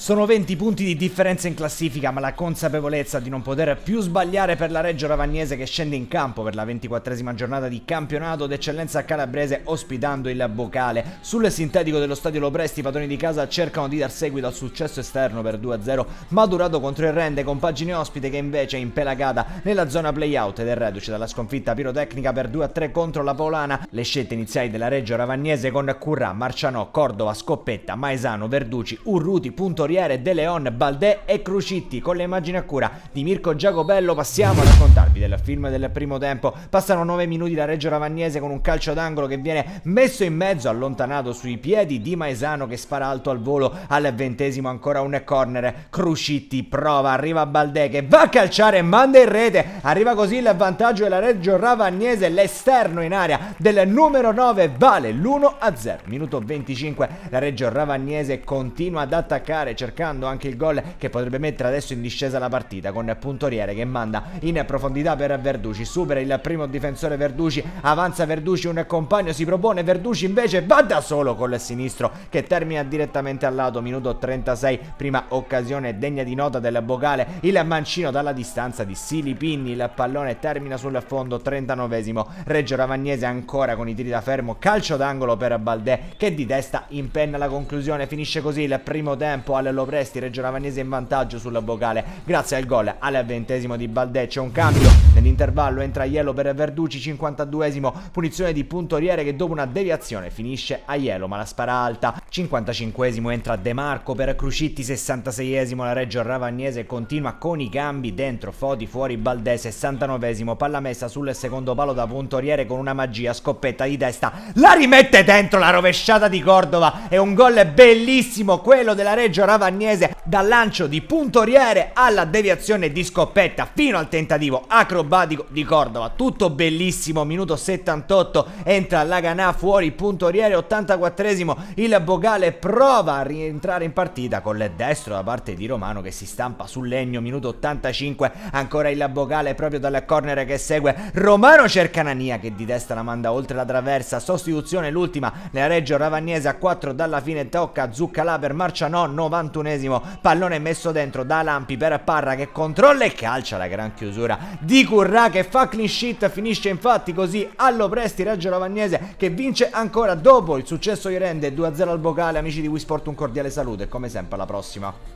Sono 20 punti di differenza in classifica, ma la consapevolezza di non poter più sbagliare per la Reggio Ravagnese che scende in campo per la 24esima giornata di campionato d'eccellenza calabrese ospitando il Bocale. Sul sintetico dello stadio Lopresti i padroni di casa cercano di dar seguito al successo esterno per 2-0 maturato contro il Rende, compagine ospite che invece è impelagata nella zona play-out ed è reduce dalla sconfitta pirotecnica per 2-3 contro la Paolana. Le scelte iniziali della Reggio Ravagnese con Currà, Marcianò, Cordova, Scoppetta, Maesano, Verduci, Urruti, Puntoriere, De Leon, Baldè e Crucitti. Con le immagini a cura di Mirko Giacobello passiamo a raccontarvi del film del primo tempo. Passano 9 minuti la Reggio Ravagnese con un calcio d'angolo che viene messo in mezzo, allontanato sui piedi di Maesano che spara alto al volo. Al 20esimo ancora un corner, Crucitti prova, arriva Baldè che va a calciare e manda in rete. Arriva così il vantaggio della Reggio Ravagnese, l'esterno in area del numero 9 vale l'1-0. Minuto 25, la Reggio Ravagnese continua ad attaccare cercando anche il gol che potrebbe mettere adesso in discesa la partita, con Puntoriere che manda in profondità per Verduci, supera il primo difensore Verduci, avanza Verduci, un compagno si propone, Verduci invece va da solo col sinistro che termina direttamente al lato. Minuto 36, prima occasione degna di nota del Bocale, il mancino dalla distanza di Silipinni, il pallone termina sul fondo. 39esimo, Reggio Ravagnese ancora con i tiri da fermo, calcio d'angolo per Baldè che di testa impenna la conclusione. Finisce così il primo tempo al Lopresti, Reggio Ravagnese in vantaggio sul Bocale grazie al gol al 20esimo di Baldè. C'è un cambio nell'intervallo, entra Ielo per Verduci. 52esimo, punizione di Puntoriere che dopo una deviazione finisce a Ielo ma la spara alta. 55esimo, entra De Marco per Crucitti. 66esimo, la Reggio Ravagnese continua con i cambi, dentro Foti, fuori Baldè. 69esimo, palla messa sul secondo palo da Puntoriere con una magia, Scoppetta di testa la rimette dentro, la rovesciata di Cordova. È un gol bellissimo quello della Reggio Ravagnese, dal lancio di Puntoriere alla deviazione di Scoppetta fino al tentativo acrobatico di Cordova, tutto bellissimo. Minuto 78, entra Laganà, fuori Puntoriere. 84esimo, il Bocale prova a rientrare in partita con il destro da parte di Romano che si stampa sul legno. Minuto 85, ancora il Bocale proprio dal corner che segue, Romano cerca Nania che di testa la manda oltre la traversa. Sostituzione l'ultima nella Reggio Ravagnese, a 4 dalla fine tocca Zuccalà per Marcianò. 91esimo, pallone messo dentro da Lampi per Parra che controlla e calcia la gran chiusura di Currà che fa clean sheet. Finisce infatti così all'Opresti Reggio Ravagnese che vince ancora dopo il successo di Rende 2-0 al Bocale. Amici di Wisport un cordiale saluto e come sempre alla prossima.